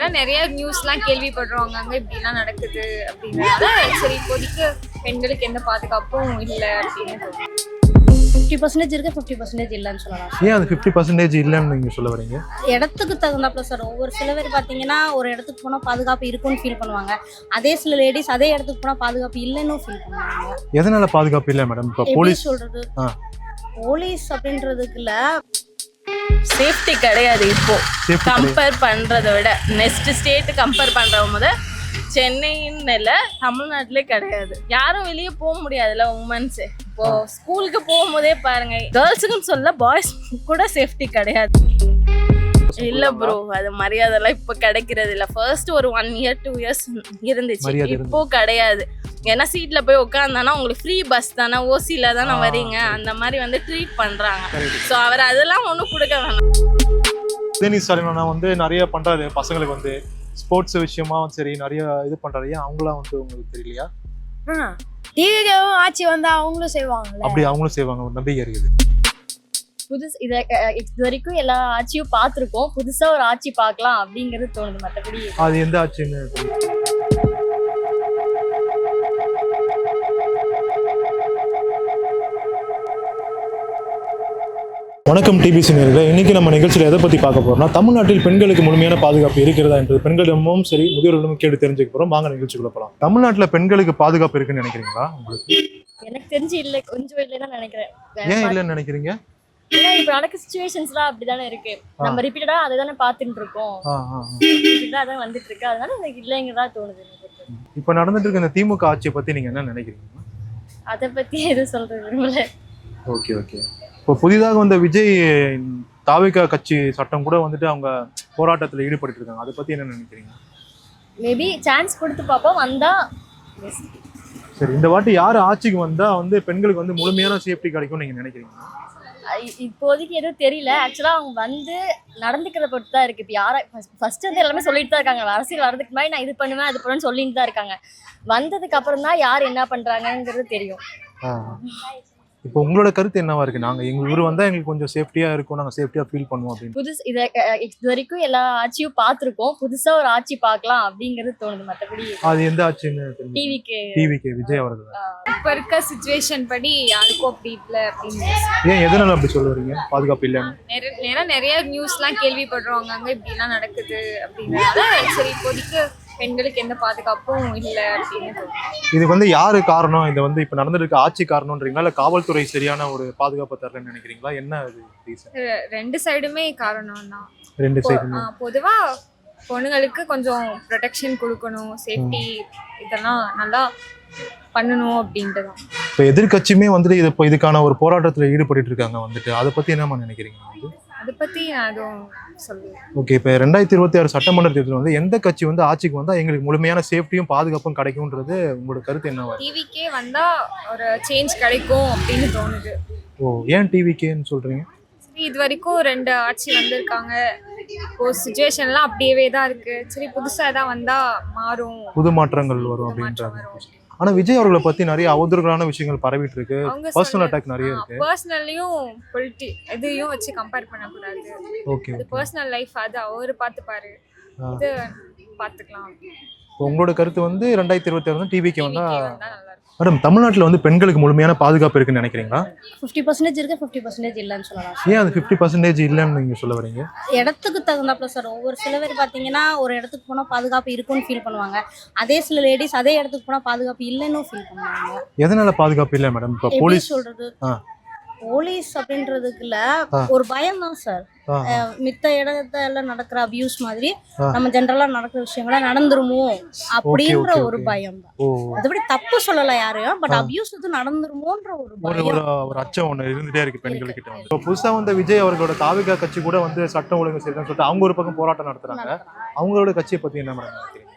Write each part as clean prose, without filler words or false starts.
ஏன்னா நிறைய நியூஸ்லாம் கேள்விப்படுறோம் அங்கே இப்படிலாம் நடக்குது அப்படின்றதால சரி இப்போதைக்கு பெண்களுக்கு எந்த பாதுகாப்பும் இல்லை அப்படின்னு 50% இருக்கு, 50% இல்லைன்னு சொல்லலாம். ஏன் அது 50% இல்லைன்னு நீங்கள் சொல்ல வரீங்க? இடத்துக்கு தகுந்தாப்புல சார். ஒவ்வொரு சில பேர் பார்த்தீங்கன்னா ஒரு இடத்துக்கு போனால் பாதுகாப்பு இருக்குன்னு ஃபீல் பண்ணுவாங்க. அதே சில லேடிஸ் அதே இடத்துக்கு போனால் பாதுகாப்பு இல்லைன்னு ஃபீல் பண்ணுவாங்க. எதனால பாதுகாப்பு இல்லை மேடம்? இப்போ போலீஸ் சொல்றது போலீஸ் அப்படின்றதுக்குள்ள சேஃப்டி கிடையாது. இப்போ கம்பேர் பண்றதை விட நெக்ஸ்ட் ஸ்டேட் கம்பேர் பண்றவங்க சென்னைன்னு இல்லை, தமிழ்நாட்டிலே கிடையாது. யாரும் வெளியே போக முடியாதுல்ல உமன்ஸு. இப்போ ஸ்கூலுக்கு போகும்போதே பாருங்க, கேர்ள்ஸுக்குன்னு சொல்ல பாய்ஸ் கூட சேஃப்டி கிடையாது. இல்ல ப்ரோ, அது மரியாதைலாம் இப்போ கிடைக்கிறது இல்லை. ஃபர்ஸ்ட் ஒரு 1 year 2 years இருந்துச்சு, இப்போ கிடையாது. ஏன்னா சீட்ல போய் உட்காந்தானா உங்களுக்கு ஃப்ரீ பஸ் தானே, ஓசியில தானே வரீங்க, அந்த மாதிரி ட்ரீட் பண்றாங்க. ஸோ அவர் அதெல்லாம் ஒன்றும் கொடுக்க வேணாம். உதயநிதி ஸ்டாலின் நிறைய பண்றாரு பசங்களுக்கு ஸ்போர்ட்ஸ் விஷயமா சரி நிறைய இது பண்றாரு. ஏன் அவங்களாம் உங்களுக்கு தெரியலையா? டிவிக்கும் ஆட்சி வந்தா அவங்களும் செய்வாங்க. அப்படி அவங்களும் செய்வாங்க, ஒரு நம்பிக்கை இருக்குது. இது வரைக்கும் எல்லா ஆட்சியும் பார்த்துருக்கோம், புதுசா ஒரு ஆட்சி பார்க்கலாம் அப்படிங்கிறது தோணுது. மற்றபடி அது எந்த ஆட்சின்னு வணக்கம் டிபிசி நேயர்களே. இன்னைக்கு நம்ம நிகழ்ச்சியில் எதை பற்றி பார்க்க போறோம்னா, தமிழ்நாட்டில் பெண்களுக்கு முழுமையான பாதுகாப்பு இருக்கிறதா என்றது பெண்களிடமும் சரி முதியோர்களிடமும் கேட்டு தெரிஞ்சுக்க போறோம். வாங்க நிகழ்ச்சிக்குள்ள போகலாம். தமிழ்நாட்டில் பெண்களுக்கு பாதுகாப்பு இருக்குன்னு நினைக்கிறீங்களா? உங்களுக்கு எனக்கு தெரிஞ்சு இல்லை, கொஞ்சம் இல்லைன்னு நினைக்கிறேன். ஏன் இல்லைன்னு நினைக்கிறீங்க? ஏன்னா இப்ப நடக்க சிச்சுவேஷன்ஸ்லாம் அப்படிதானே இருக்கு. நம்ம ரிப்பீட்டடா அதை தானே பார்த்துட்டு இருக்கோம், அதான் வந்துட்டு இருக்கு. அதனால எனக்கு இல்லைங்கிறதா தோணுது. இப்போ நடந்துட்டு இருக்க இந்த திமுக ஆட்சியை பத்தி நீங்க என்ன நினைக்கிறீங்க? அதை பத்தி எதுவும் சொல்றது விரும்பல. Okay okay. இப்போ புதிதாக வந்த விஜய் தாவேகா கட்சி சட்டம் கூட அவங்க போராட்டத்தில் ஈடுபட்டு இருக்காங்க. அதை பத்தி என்ன நினைக்கிறீங்க? மேபி சான்ஸ் கொடுத்து பார்ப்போம், வந்தா. சரி, இந்த வாட்டி யார் ஆட்சிக்கு வந்தா பெண்களுக்கு முழுமையான சேஃப்டி கிடைக்கும் நீங்க நினைக்கிறீங்க? இப்போதைக்கு எதுவும் தெரியல. ஆக்சுவலா அவங்க நடந்துக்கிறத பொறுத்து தான் இருக்கு. இப்போ யாரா ஃபர்ஸ்ட் எல்லாமே சொல்லிட்டு தான் இருக்காங்க. அரசியல் வர்றதுக்கு முன்னாடி நான் இது பண்ணுவேன் அது பண்ணுவேன்னு சொல்லிட்டு தான் இருக்காங்க. வந்ததுக்கு அப்புறம் தான் யார் என்ன பண்றாங்கிறது தெரியும். இப்போ உங்களோட கருத்து என்னவா இருக்கு? நாங்க எங்க ஊர் வந்தா எங்களுக்கு கொஞ்சம் சேஃப்டியா இருக்கும், நாங்க சேஃப்டியா ஃபீல் பண்ணுவோம் அப்படின்னு. இது வரைக்கும் எல்லா ஆட்சியும் பார்த்துருக்கோம், புதுசா ஒரு ஆட்சி பார்க்கலாம் அப்படிங்கிறது தோணுது. மற்றபடி அது எந்த ஆட்சின்னு? டிவிக்கு விஜய் அவர்கள். இப்ப இருக்க சிச்சுவேஷன் படி யாருக்கும் அப்படி இல்லை அப்படின்னு. ஏன் எதனால அப்படி சொல்லுவீங்க பாதுகாப்பு இல்லைன்னு? ஏன்னா நிறைய நியூஸ்லாம் கேள்விப்படுறோம் அங்கே இப்படிலாம் நடக்குது அப்படின்றதால சரி இப்போதைக்கு பெண்களுக்கு எந்த பாதுகாப்பும் இல்லை அப்படின்னு தோணுது. இதுக்கு யாரு காரணம்? இது இப்ப நடந்துட்டு இருக்க ஆட்சி காரணம்ன்றீங்களா, இல்ல காவல்துறை சரியான ஒரு பாதுகாப்பு தரலன்னு நினைக்கிறீங்களா? என்ன அது ரீசன்? ரெண்டு சைடுமே காரணம் தான். ரெண்டு சைடுமே பொதுவா பொண்ணுங்களுக்கு கொஞ்சம் ப்ரொடெக்ஷன் கொடுக்கணும், சேஃப்டி இதெல்லாம் நல்லா பண்ணணும் அப்படின்ட்டு தான். இப்போ எதிர்கட்சியுமே இதுக்கான ஒரு போராட்டத்தில் ஈடுபட்டு இருக்காங்க. அதை பத்தி என்னமா நினைக்கிறீங்க? அதை பத்தி நான் அதுவும் சொல்லுவேன். ஓகே, இப்போ 2026 சட்டமன்ற தேர்தல் எந்த கட்சி ஆட்சிக்கு வந்தா எங்களுக்கு முழுமையான சேஃப்டியும் பாதுகாப்பும் கிடைக்கும்ன்றது உங்களோட கருத்து என்னவா? டிவிக்கே வந்தா ஒரு சேஞ்ச் கிடைக்கும் அப்படின்னு தோணுது. ஓ, ஏன் டிவிக்கேன்னு சொல்றீங்க? சரி, இது வரைக்கும் 2 ஆட்சி வந்திருக்காங்க. இப்போ சிச்சுவேஷன்லாம் அப்படியே தான் இருக்கு. சரி, புதுசா தான் வந்தா மாறும், புது மாற்றங்கள் வரும் அப்படின்றாங்க. ஆனா விஜய் அவர்களை பத்தி நிறைய அவதூறான விஷயங்கள் பரவிட்டு இருக்கு. பர்சனல் அட்டாக் நிறைய இருக்கு. பர்சனலையும் எதையும் வச்சு கம்பேர் பண்ணக்கூடாது. ஓகே, அது பர்சனல் லைஃப், அது அவரு பார்த்துப்பாரு, இது பார்த்துக்கலாம். உங்களோட கருத்து 2026 டிவிக்கு வந்தா நல்லா இருக்கும். மேடம், தமிழ்நாட்டில் பெண்களுக்கு முழுமையான பாதுகாப்பு இருக்குன்னு நினைக்கிறீங்களா? 50% இருக்கு, 50% இல்லைன்னு சொல்லலாம். ஏன் அது 50% இல்லைன்னு நீங்க சொல்ல வரீங்க? இடத்துக்கு தகுந்தாப்புல சார். ஒவ்வொரு சில பேர் பார்த்தீங்கன்னா ஒரு இடத்துக்கு போனால் பாதுகாப்பு இருக்குன்னு ஃபீல் பண்ணுவாங்க. அதே சில லேடிஸ் அதே இடத்துக்கு போனால் பாதுகாப்பு இல்லைன்னு ஃபீல் பண்ணுவாங்க. எதனால பாதுகாப்பு இல்லை மேடம்? இப்போ போலீஸ் சொல்றது போலீஸ் அப்படின்றதுக்குள்ள ஒரு பயம் தான் சார். மித்த இடத்துல நடக்கிற அபியூஸ் மாதிரி நம்ம ஜெனரலா நடக்கிற விஷயங்களா நடந்துருமோ அப்படின்ற ஒரு பயம் தான். அதுபடி தப்பு சொல்லல யாரையும், பட் அபியூஸ் நடந்துருமோன்ற ஒரு அச்சம் ஒண்ணு இருந்துட்டே இருக்கு பெண்கள் கிட்ட. இப்போ புதுசா விஜய் அவர்களோட தாவேகா கட்சி கூட சட்டம் ஒழுங்கு சரிதான் சொல்லிட்டு அவங்க ஒரு பக்கம் போராட்டம் நடத்துறாங்க. அவங்களோட கட்சியை பத்தி என்ன மேடம் நினைக்கிறீங்க?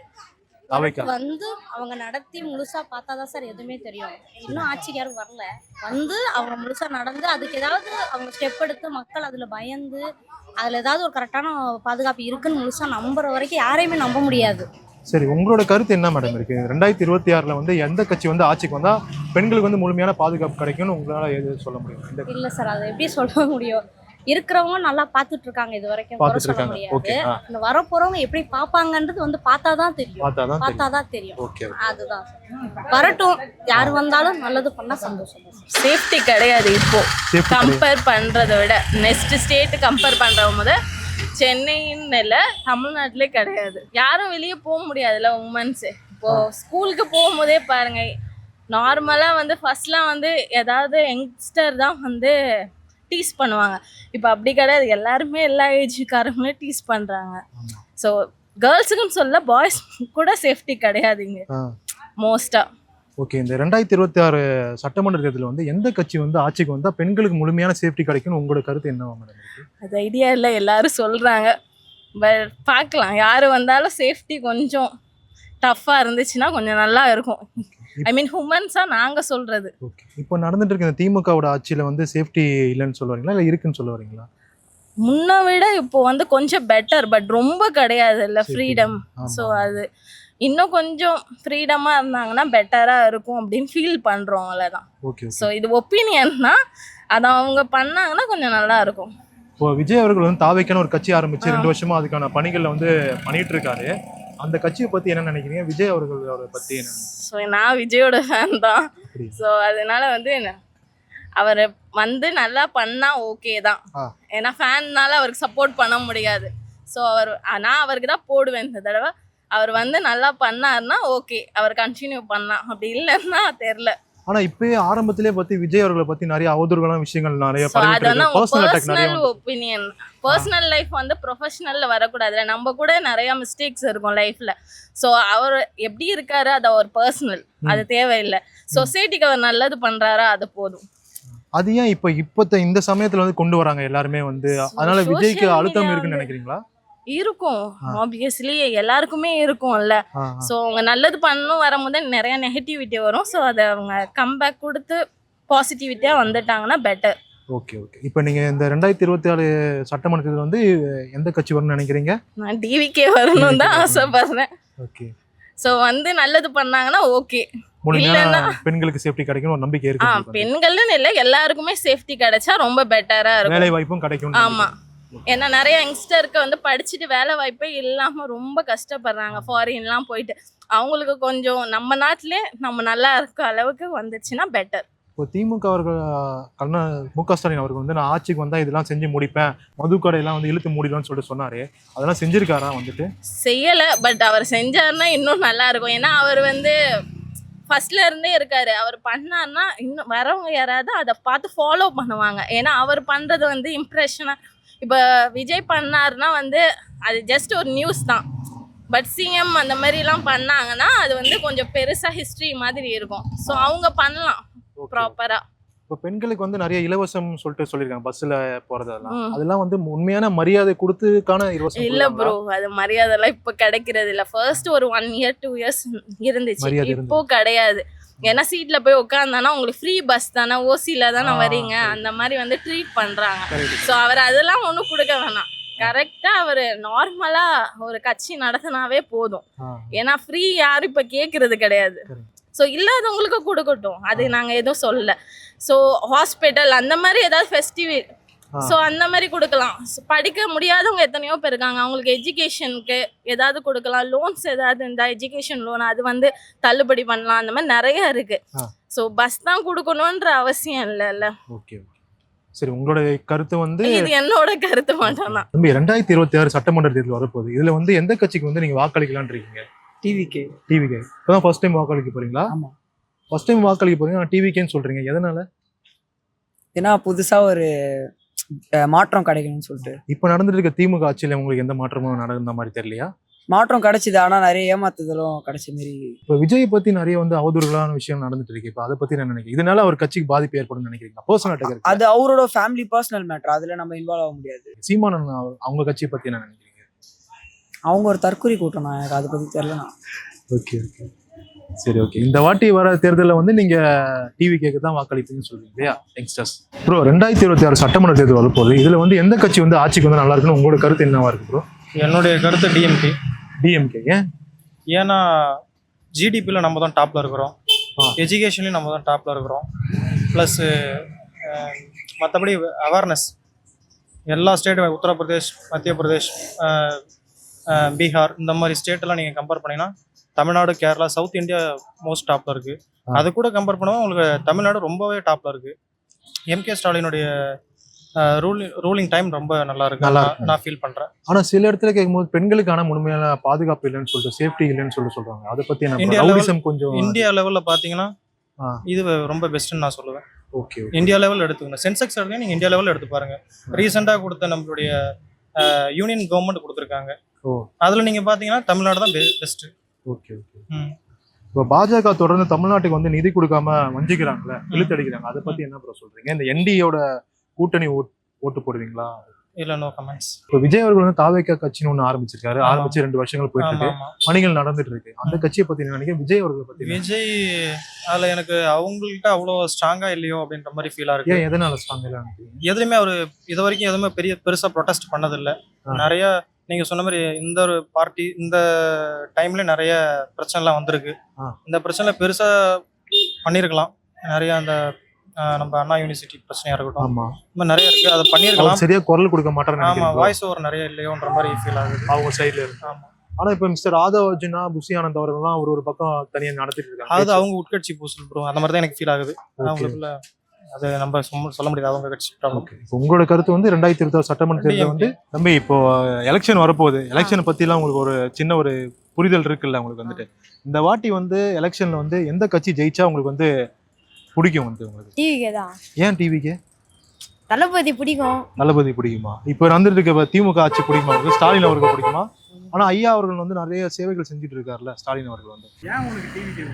அவங்க நடத்தி முழுசா பார்த்தாதான் சார் எதுவுமே தெரியும். இன்னும் ஆட்சிக்கு யாரும் வரல. அவங்க முழுசா நடந்து அதுக்கு ஏதாவது அவங்க ஸ்டெப் எடுத்து மக்கள் அதுல பயந்து அதுல ஏதாவது ஒரு கரெக்டான பாதுகாப்பு இருக்குன்னு முழுசா நம்புற வரைக்கும் யாரையுமே நம்ப முடியாது. சரி, உங்களோட கருத்து என்ன மேடம் இருக்கு? 2026 எந்த கட்சி ஆட்சிக்கு வந்தா பெண்களுக்கு முழுமையான பாதுகாப்பு கிடைக்கும்னு உங்களால எது சொல்ல முடியும்? இல்ல சார், அதை எப்படி சொல்ல முடியும்? இருக்கிறவங்க நல்லா பார்த்துட்டு இருக்காங்க இது வரைக்கும், குறை பார்த்துட்டு சொல்ல இருக்காங்க. முடியாது. ஓகே. இந்த வரப்போறவங்க எப்படி பார்ப்பாங்கன்றது வந்து பார்த்தாதான் தெரியும். பார்த்தாதான் பார்த்தாதான் தெரியும். ஓகே. அதுதான் வரட்டும், யார் வந்தாலும் நல்லது பண்ணா சந்தோஷம். சேஃப்டி கிடையாது இப்போ Safety கம்பேர் பண்றதை விட. நெக்ஸ்ட் ஸ்டேட் கம்பேர் பண்ற போது சென்னைன்னு இல்லை, தமிழ்நாட்டிலே கிடையாது. யாரும் வெளியே போக முடியாதுல்ல உமன்ஸு. இப்போ ஸ்கூலுக்கு போகும்போதே பாருங்க, நார்மலாக வந்து ஃபர்ஸ்ட்லாம் வந்து ஏதாவது யங்ஸ்டர் தான் வந்து டீஸ் பண்ணுவாங்க. இப்போ அப்படி கிடையாது, எல்லாருமே எல்லா ஏஜுக்காரங்களும் டீஸ் பண்ணுறாங்க. ஸோ கேர்ள்ஸுக்குன்னு சொல்ல, பாய்ஸ் கூட சேஃப்டி கிடையாதுங்க மோஸ்ட்டாக. ஓகே. இந்த 2026 சட்டமன்ற தேர்தலில் வந்து எந்த கட்சி வந்து ஆட்சிக்கு வந்தால் பெண்களுக்கு முழுமையான சேஃப்டி கிடைக்கும்னு உங்களோட கருத்து என்னவா மேடம் இருக்கு? அது ஐடியா இல்லை, எல்லாரும் சொல்கிறாங்க. பட் பார்க்கலாம், யார் வந்தாலும் சேஃப்டி கொஞ்சம் டஃப்பாக இருந்துச்சுன்னா கொஞ்சம் நல்லா இருக்கும். ஐ மீன் ஹுமன்ஸாக நாங்கள் சொல்கிறது. ஓகே. இப்போ நடந்துட்டு இருக்க இந்த திமுகவோட ஆட்சியில் வந்து சேஃப்டி இல்லைன்னு சொல்ல வரீங்களா, இல்லை இருக்குன்னு சொல்ல வரீங்களா? முன்ன விட இப்போ வந்து கொஞ்சம் பெட்டர், பட் ரொம்ப கிடையாது இல்லை ஃப்ரீடம். ஆமா. ஸோ அது இன்னும் கொஞ்சம் ஃப்ரீடமாக இருந்தாங்கன்னா பெட்டராக இருக்கும் அப்படின்னு ஃபீல் பண்ணுறோம், அவ்வளோதான். ஓகே. ஸோ இது ஒப்பீனியன் தான், அதை அவங்க பண்ணாங்கன்னா கொஞ்சம் நல்லா இருக்கும். இப்போ விஜய் அவர்கள் வந்து தாவேக்கான ஒரு கட்சி ஆரம்பிச்சு 2 வருஷமா அதுக்கான பணிகளில் வந்து பண்ணிட்டு இருக்காரு. அந்த கட்சியை பத்தி என்ன நினைக்கிறீங்க? விஜய் அவர்களோட பத்தி என்ன? ஸோ நான் விஜயோட ஃபேன் தான். அப்படியா? ஸோ அதனால வந்து அவர் வந்து நல்லா பண்ணா ஓகே தான். ஏன்னா ஃபேன்னால அவருக்கு சப்போர்ட் பண்ண முடியாது. ஸோ நான் அவருக்கு தான் போடுவேன் இந்த தடவை. அவர் வந்து நல்லா பண்ணாருன்னா ஓகே, அவர் கண்டினியூ பண்ணலாம். அப்படி இல்லைன்னா தெரில. ஆனா இப்பயே ஆரம்பத்திலே பத்தி விஜய் அவர்களை பத்தி நிறைய அவதூறுகளான விஷயங்கள் நிறைய பர்சனல் ஒப்பீனியன். பர்சனல் லைஃப் வந்து ப்ரொஃபஷனல்ல வரக்கூடாதுல. நம்ம கூட நிறைய மிஸ்டேக்ஸ் இருக்கும் லைஃப்ல. ஸோ அவர் எப்படி இருக்காரு அது அவர் பர்சனல், அது தேவையில்லை. சொசைட்டிக்கு அவர் நல்லது பண்றாரா அது போதும். அது ஏன் இப்போ இந்த சமயத்துல வந்து கொண்டு வராங்க எல்லாருமே வந்து, அதனால விஜய்க்கு அழுத்தம் இருக்குன்னு நினைக்கிறீங்களா? இருக்கும், ஆப்வியஸ்லி எல்லாருக்குமே இருக்கும்ல. ஸோ அவங்க நல்லது பண்ணணும் வரும்போது நிறைய நெகட்டிவிட்டி வரும். ஸோ அதை அவங்க கம்பேக் கொடுத்து பாசிட்டிவிட்டியாக வந்துட்டாங்கன்னா பெட்டர். ஓகே. ஓகே. இப்போ நீங்க இந்த 2026 சட்டமன்றத்தில் வந்து எந்த கட்சி வரும்னு நினைக்கிறீங்க? நான் டிவிக்கே வரணும் தான் ஆசைப்படுறேன். ஓகே. ஸோ வந்து நல்லது பண்ணாங்கன்னா ஓகே. இல்லைன்னா பெண்களுக்கு சேஃப்டி கிடைக்கும் ஒரு நம்பிக்கை இருக்கு. பெண்கள்னு இல்லை, எல்லாருக்குமே சேஃப்டி கிடைச்சா ரொம்ப பெட்டரா இருக்கும். வேலை வாய்ப்பும் கிடைக்கும். ஆமா, ஏன்னா நிறைய யங்ஸ்டருக்கு வந்து படிச்சுட்டு வேலை வாய்ப்பே இல்லாம ரொம்ப கஷ்டப்படுறாங்க ஃபாரின்லாம் போயிட்டு. அவங்களுக்கு கொஞ்சம் நம்ம நாட்டிலே நம்ம நல்லா இருக்க அளவுக்கு வந்துச்சுன்னா பெட்டர். இப்போ திமுக அவர்கள் மு.க. ஸ்டாலின் அவர்கள் வந்து நான் ஆட்சிக்கு வந்தா இதெல்லாம் செஞ்சு முடிப்பேன், மது கடையெல்லாம் வந்து இழுத்து மூடிடும்னு சொல்லிட்டு சொன்னாரு. அதெல்லாம் செஞ்சிருக்காரா? வந்துட்டு செய்யல, பட் அவர் செஞ்சாருன்னா இன்னும் நல்லா இருக்கும். ஏன்னா அவர் வந்து ஃபர்ஸ்ட்ல இருந்தே இருக்காரு. அவர் பண்ணாருன்னா இன்னும் வரவங்க யாராவது அதை பார்த்து ஃபாலோ பண்ணுவாங்க. ஏன்னா அவர் பண்றது வந்து இம்ப்ரெஷனா. இப்போ விஜய் பண்ணாருன்னா வந்து அது ஜஸ்ட் ஒரு நியூஸ் தான். பட் சிஎம் அந்த மாதிரிலாம் பண்ணாங்கன்னா அது வந்து கொஞ்சம் பெருசாக ஹிஸ்ட்ரி மாதிரி இருக்கும். ஸோ அவங்க பண்ணலாம் ப்ராப்பராக. இப்போ பெண்களுக்கு வந்து நிறைய இலவசம் சொல்லியிருக்காங்க பஸ்ஸில் போகிறதெல்லாம். அதெல்லாம் வந்து உண்மையான மரியாதை கொடுத்துக்கான இலவசம் இல்லை ப்ரோ, அது மரியாதைலாம் இப்போ கிடைக்கிறது இல்லை. ஃபர்ஸ்ட் ஒரு 1 year 2 years இருந்துச்சு, இப்போ கிடையாது. ஏன்னா சீட்ல போய் உட்காந்தானா உங்களுக்கு ஃப்ரீ பஸ் தானே, ஓசியில தானே வரீங்க, அந்த மாதிரி வந்து ட்ரீட் பண்றாங்க. ஸோ அவர் அதெல்லாம் ஒன்றும் கொடுக்க வேணாம். கரெக்டா அவர் நார்மலா ஒரு கட்சி நடத்தினாவே போதும். ஏன்னா ஃப்ரீ யாரும் இப்ப கேட்கறது கிடையாது. ஸோ இல்லாதவங்களுக்கு கொடுக்கட்டும், அது நாங்க எதுவும் சொல்லல. ஸோ ஹாஸ்பிட்டல் அந்த மாதிரி ஏதாவது ஃபெஸ்டிவல், ஸோ அந்த மாதிரி கொடுக்கலாம். படிக்க முடியாதவங்க எத்தனையோ பேர் இருக்காங்க, அவங்களுக்கு எஜுகேஷனுக்கு ஏதாவது கொடுக்கலாம். லோன்ஸ் ஏதாவது இந்த எஜுகேஷன் லோன் அது வந்து தள்ளுபடி பண்ணலாம். அந்த மாதிரி நிறைய இருக்கு. ஸோ பஸ் தான் கொடுக்கணுன்ற அவசியம் இல்லைல்ல. ஓகே. சரி, உங்களோட கருத்து வந்து? இது என்னோட கருத்து மட்டும் தான். 2026 சட்டமன்ற தேர்தல் வரப்போகுது. இதுல வந்து எந்த கட்சிக்கு வந்து நீங்க வாக்களிக்கலாம்னு இருக்கீங்க? டிவிகே. இப்பதான் ஃபர்ஸ்ட் டைம் வாக்களிக்க போறீங்களா? ஆமா, ஃபர்ஸ்ட் டைம் வாக்களிக்க போறீங்க. நான் டிவிகேன்னு சொல்றீங்க, எதனால? ஏன்னா புதுசா ஒரு மாற்றம் கிடைக்கணும்னு சொல்லிட்டு. இப்போ நடந்துட்டு இருக்க திமுக ஆட்சியில உங்களுக்கு எந்த மாற்றமும் நடந்த மாதிரி தெரியலையா? மாற்றம் கிடைச்சிது, ஆனா நிறைய ஏமாத்துதலும் கிடைச்ச மாதிரி. இப்போ விஜய் பத்தி நிறைய வந்து அவதூறுகளான விஷயம் நடந்துட்டு இருக்கு. இப்போ அதை பத்தி நான் நினைக்கிறேன், இதனால ஒரு கட்சிக்கு பாதிப்பு ஏற்படும் நினைக்கிறீங்களா? பர்சனல் அட்டாக் அது அவரோட ஃபேமிலி பர்சனல் மேட்டர், அதுல நம்ம இன்வால்வ் ஆக முடியாது. சீமானன் அவங்க கட்சியை பத்தி என்ன நினைக்கிறீங்க? அவங்க ஒரு தற்கொலை கூட்டம், நான் எனக்கு அதை பத்தி தெரியலண்ணா. ஓகே. சரி, ஓகே. இந்த வாட்டி வர தேர்தலில் வந்து நீங்க டிவிகேக்கு தான் வாக்களிப்பீங்கன்னு சொல்றீங்க இல்லையா யங்ஸ்டர்ஸ்? ப்ரோ, 2026 சட்டமன்ற தேர்தல் வரப்போகுது. இதுல வந்து எந்த கட்சி வந்து ஆட்சிக்கு வந்து நல்லா இருக்குன்னு உங்களோட கருத்து என்னவா இருக்கு ப்ரோ? என்னுடைய கருத்து டிஎம்கே. ஏன்? ஏன்னா ஜிடிபியில் நம்ம தான் டாப்பில் இருக்கிறோம், எஜுகேஷன்லேயும் நம்ம தான் டாப்பில் இருக்கிறோம், ப்ளஸ்ஸு மற்றபடி அவேர்னஸ் எல்லா ஸ்டேட்டும் உத்தரப்பிரதேஷ், மத்திய பிரதேஷ், பீகார் இந்த மாதிரி ஸ்டேட்டெல்லாம் நீங்கள் கம்பேர் பண்ணிங்கன்னா Tamil Nadu, Kerala, south India most டாப்பில் இருக்குது. அது கூட கம்பேர் பண்ணுவோம் உங்களுக்கு தமிழ்நாடு ரொம்பவே டாப்பில் இருக்குது. எம்கே ஸ்டாலினுடைய ரூலிங் டைம் ரொம்ப நல்லா இருக்கு, நான் ஃபீல் பண்ணுறேன். ஆனால் சில இடத்துல கேட்கும்போது பெண்களுக்கான முழுமையான பாதுகாப்பு இல்லைன்னு சொல்லிட்டு, சேஃப்டி இல்லைன்னு சொல்கிறாங்க. அதை பற்றி இந்தியா லெவலில் பார்த்தீங்கன்னா இது ரொம்ப பெஸ்ட்டுன்னு நான் சொல்லுவேன். ஓகே, இந்தியா லெவலில் எடுத்துக்கணும். சென்செக்ஸ் எடுத்து நீங்கள் இந்தியா லெவலில் எடுத்து பாருங்க. ரீசெண்டாக கொடுத்த நம்மளுடைய யூனியன் கவர்மெண்ட் கொடுத்துருக்காங்க. அதில் நீங்கள் பார்த்தீங்கன்னா தமிழ்நாடு தான் பெஸ்ட்டு. Okay okay. இப்போ பாஜக தொடர்ந்து தமிழ்நாட்டுக்கு வந்து நிதி கொடுக்காம வஞ்சிக்கிறாங்களே, இழுத்தடிக்கிறாங்க. அதை பற்றி என்ன ப்ரோ சொல்கிறீங்க? இந்த என்டியோட கூட்டணி ஓட்டு போடுவீங்களா? இல்லை, நோ கமெண்ட்ஸ். இப்போ விஜய் அவர்கள் வந்து தாவேகா கட்சின்னு ஒன்று ஆரம்பிச்சிருக்காரு. ஆரம்பிச்சு 2 வருஷங்கள் போயிட்டு இருக்கு, பணிகள் நடந்துட்டு இருக்கு. அந்த கட்சியை பத்தி என்ன நினைக்கிறேன்? விஜய் அவர்களை பத்தி? விஜய் அதில் எனக்கு அவங்கள்ட்ட அவ்வளோ ஸ்ட்ராங்கா இல்லையோ அப்படின்ற மாதிரி ஃபீலா இருக்கு. ஏன், எதனால ஸ்ட்ராங்கா இல்லை? எதுலையுமே அவர் இது வரைக்கும் எதுவுமே பெருசா ப்ரொடெஸ்ட் பண்ணதில்லை. நிறைய நீங்க சொன்ன மாதிரி இந்த ஒரு பார்ட்டி இந்த டைம்ல நிறைய பிரச்சனைலாம் வந்திருக்கு. இந்த பிரச்சனை பெருசா பண்ணிருக்கலாம். நிறைய அந்த நம்ம அண்ணா யூனிவர்சிட்டி பிரச்சனையா இருக்கட்டும், இந்த நிறைய இருக்கு, அதை பண்ணிருக்கலாம். சரியா குரல் கொடுக்க மாட்டாங்க. ஆமா, வாய்ஸ் ஓவர் நிறைய இல்லையோன்ற மாதிரி ஃபீல் ஆகுது அவங்க சைட்ல இருக்கு. ஆமா. ஆனா இப்ப மிஸ்டர் ஆதவ் அர்ஜுனா, புஷி ஆனந்த் அவர்கள்லாம் ஒரு பக்கம் தனியா நடத்திட்டு இருக்காங்க. அது அவங்க உட்கட்சி பூசல் ப்ரோ, அந்த மாதிரி தான் எனக்கு ஃபீல் ஆகுது. அவங்களுக்குள்ள அது நம்ம சொல்ல முடியாது, அவங்க கட்சி ப்ராப்ளம். உங்களோட கருத்து வந்து 2024 சட்டமன்ற தேர்தல் வந்து தம்பி இப்போ எலெக்ஷன் வரப்போகுது. எலெக்ஷனை பத்தி எல்லாம் உங்களுக்கு ஒரு சின்ன ஒரு புரிதல் இருக்குல்ல உங்களுக்கு வந்துட்டு? இந்த வாட்டி வந்து எலெக்ஷன்ல வந்து எந்த கட்சி ஜெயிச்சா உங்களுக்கு வந்து பிடிக்கும்? வந்து உங்களுக்கு டிவிக்கே தான். ஏன் டிவிக்கு? தளபதி பிடிக்கும். தளபதி பிடிக்குமா? இப்போ வந்துட்டு இருக்க திமுக ஆட்சி பிடிக்குமா உங்களுக்கு? ஸ்டாலின் அவர்கள் பிடிக்குமா? ஆனா ஐயா அவர்கள் வந்து நிறைய சேவைகள் செஞ்சுட்டு இருக்காருல்ல ஸ்டாலின் அவர்கள் வந்து. ஏன் உங்களுக்கு டிவிக்கு?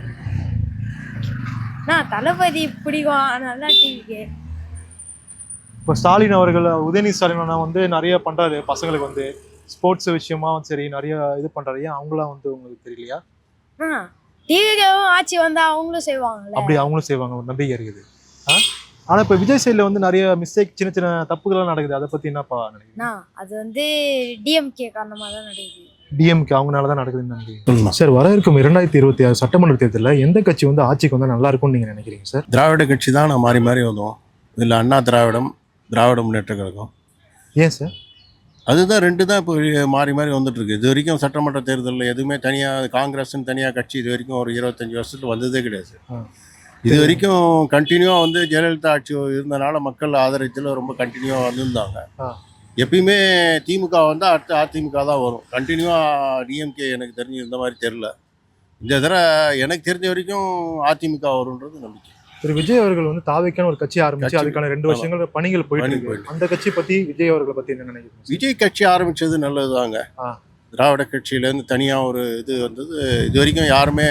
நான் தளபதி பிடிக்கும், அதனால டிவிக்கே. இப்போ ஸ்டாலின் அவர்கள், உதயநிதி ஸ்டாலின் வந்து நிறைய பண்றாரு பசங்களுக்கு வந்து, ஸ்போர்ட்ஸ் விஷயமா சரி நிறைய இது பண்றாரு. ஏன் அவங்களாம் வந்து உங்களுக்கு தெரியலையா? டிவிக்கும் ஆட்சி வந்தா அவங்களும் செய்வாங்கல்ல. அப்படி அவங்களும் செய்வாங்க, ஒரு நம்பிக்கை இருக்குது. ஆனா இப்ப விஜய் சைட்ல வந்து நிறைய மிஸ்டேக், சின்ன சின்ன தப்புகள் நடக்குது. அதை பத்தி என்னப்பா நினைக்கிறீங்க? அது வந்து டிஎம்கே காரணமா தான் நடக்குது. டிஎம்கே அவங்கனாலதான் நடக்குதுன்னு நினைக்கிறீங்க சார்? வர இருக்கும் 2026 சட்டமன்ற தேர்தலில் எந்த கட்சி வந்து ஆட்சிக்கு வந்தா நல்லா இருக்கும்னு நீங்க நினைக்கிறீங்க சார்? திராவிட கட்சி தான் நான் மாறி மாறி வந்தோம். இதில் அண்ணா திராவிடம், திராவிட முன்னேற்ற கழகம். ஏன் சார்? அதுதான் 2 தான் இப்போ மாறி மாறி வந்துட்டு இருக்கு. இது வரைக்கும் சட்டமன்ற தேர்தலில் எதுவுமே தனியாக காங்கிரஸ்ன்னு தனியாக கட்சி இது வரைக்கும் ஒரு 25 வருஷத்துல வந்ததே கிடையாது. இது வரைக்கும் கண்டினியூவாக வந்து ஜெயலலிதா ஆட்சி இருந்தனால மக்கள் ஆதரத்தில் ரொம்ப கண்டினியூவாக வந்திருந்தாங்க. எப்பயுமே திமுக வந்தால் அடுத்து அதிமுக தான் வரும். கண்டினியூவாக டிஎம்கே எனக்கு தெரிஞ்சு இந்த மாதிரி தெரில. இந்த தடவை எனக்கு தெரிஞ்ச வரைக்கும் அதிமுக வரும்ன்றது நம்பிக்கை. திரு விஜய் அவர்கள் வந்து தாவேக்கான ஒரு கட்சி ஆரம்பிச்சு அதுக்கான 2 வருஷங்கள் பணிகள் போயிட்டு, அந்த கட்சி பத்தி, விஜய் அவர்களை பத்தி என்ன நினைக்கிறீங்க? விஜய் கட்சி ஆரம்பிச்சது நல்லது தாங்க. திராவிட கட்சியிலேருந்து தனியாக ஒரு இது வந்தது, இது வரைக்கும் யாருமே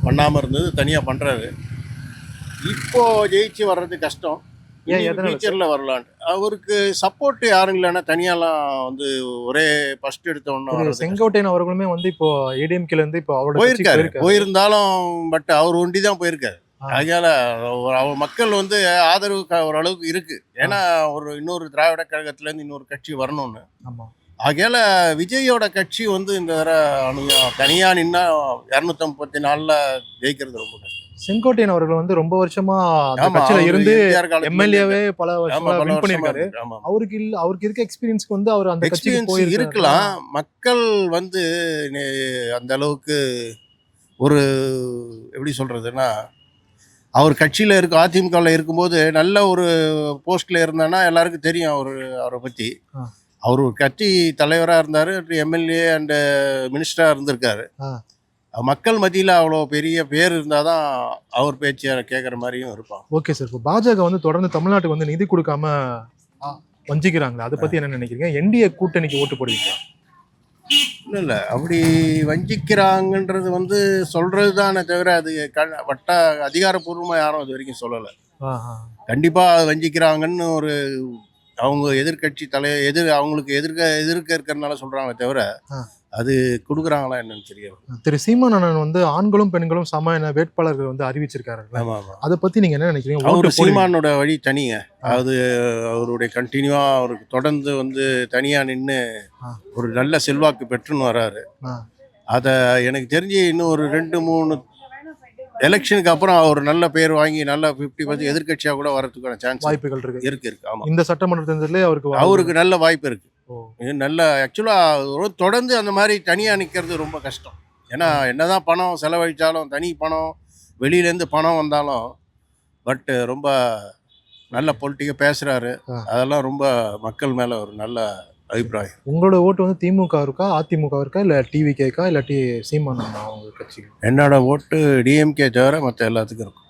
பண்ணாமல் இருந்தது, தனியாக பண்ணுறாரு. இப்போ ஜெயிச்சு வர்றது கஷ்டம். ஃபியூச்சரில் வரலான்ட்டு அவருக்கு சப்போர்ட் யாரும் இல்லைன்னா தனியாலாம் வந்து ஒரே ஃபர்ஸ்ட் எடுத்தோன்னு. செங்கோட்டையன் அவர்களுமே வந்து இப்போ ஏடிஎம்கேல இருந்து இப்போ அவரோட போயிருக்காரு. போயிருந்தாலும் பட் அவர் ஒண்டி தான் போயிருக்காரு. அதனால அவர் மக்கள் வந்து ஆதரவு ஓரளவுக்கு இருக்கு. ஏன்னா இன்னொரு திராவிட கழகத்துலேருந்து இன்னொரு கட்சி வரணும்னு. ஆகையால விஜயோட கட்சி வந்து இந்த தனியாக நின்னா 234 ஜெயிக்கிறது ரொம்ப கஷ்டம். செங்கோட்டையன் அவர்கள் வந்து ரொம்ப வருஷமா அந்த கட்சியில இருந்து எம்எல்ஏவே பல வருஷமா வின் பண்ணிருக்காரு. அவருக்கு இருக்க எக்ஸ்பீரியன்ஸ்க்கு வந்து அவர் அந்த கட்சிக்கு போய் இருக்கலாம். மக்கள் வந்து அந்த அளவுக்கு ஒரு எப்படி சொல்றதுன்னா, அவர் கட்சியில இருக்க அதிமுகவில் இருக்கும்போது நல்ல ஒரு போஸ்ட்ல இருந்தானா எல்லாருக்கும் தெரியும் அவரை பத்தி. அவர் ஒரு கட்சி தலைவராக இருந்தார், எம்எல்ஏ அண்ட் மினிஸ்டராக இருந்திருக்காரு. மக்கள் மத்தியில் அவ்வளோ பெரிய பேர் இருந்தால் தான் அவர் பேச்சை கேட்குற மாதிரியும் இருப்பான். Okay sir. இப்போ பாஜக வந்து தொடர்ந்து தமிழ்நாட்டுக்கு வந்து நிதி கொடுக்காம வஞ்சிக்கிறாங்களே, அதை பற்றி என்ன நினைக்கிறீங்க? என்டிஏ கூட்டணிக்கு ஓட்டு போடுவீங்களா? இல்லை, அப்படி வஞ்சிக்கிறாங்கன்றது வந்து சொல்கிறது தானே தவிர அது அதிகாரப்பூர்வமாக யாரும் அது வரைக்கும் சொல்லலை. கண்டிப்பாக வஞ்சிக்கிறாங்கன்னு ஒரு அவங்க எதிர்கட்சி அவங்களுக்கு எதிர்க்க இருக்கிறதுனால சொல்கிறாங்களே தவிர அது கொடுக்குறாங்களா என்னன்னு தெரியும். திரு சீமான் அண்ணன் வந்து ஆண்களும் பெண்களும் சம வேட்பாளர்கள் வந்து அறிவிச்சிருக்காரு. அதை பத்தி நீங்க என்ன நினைக்கிறீங்க? அவரு சீமானோட வழி தனிங்க. அது அவருடைய கண்டினியூவா அவருக்கு தொடர்ந்து வந்து தனியா நின்று ஒரு நல்ல செல்வாக்கு பெற்றுன்னு வர்றாரு. அதை எனக்கு தெரிஞ்சு இன்னும் ஒரு 2-3 எலெக்ஷனுக்கு அப்புறம் அவர் நல்ல பேர் வாங்கி நல்ல 50% எதிர்க்கட்சியாக கூட வரதுக்கான சான்ஸ் வாய்ப்புகள் இருக்கு. இருக்கு ஆமாம். இந்த சட்டமன்ற தேர்தலே அவருக்கு நல்ல வாய்ப்பு இருக்கு. ஓ. இது நல்ல ஆக்சுவலாக தொடர்ந்து அந்த மாதிரி தனியாக நிற்கிறது ரொம்ப கஷ்டம். ஏன்னா என்னதான் பணம் செலவழித்தாலும் தனி பணம் வெளியிலேருந்து பணம் வந்தாலும் பட் ரொம்ப நல்ல பொலிட்டிக்காக பேசுகிறாரு. அதெல்லாம் ரொம்ப மக்கள் மேலே ஒரு நல்ல அபிப்பிராயம். உங்களோட ஓட்டு வந்து திமுக இருக்கா, அதிமுக இருக்கா, இல்லை டிவிகேக்கா, இல்லாட்டி சீமானா அவங்க கட்சிக்கு? என்னோட ஓட்டு டிஎம்கே தவிர மற்ற எல்லாத்துக்கும் இருக்கும்.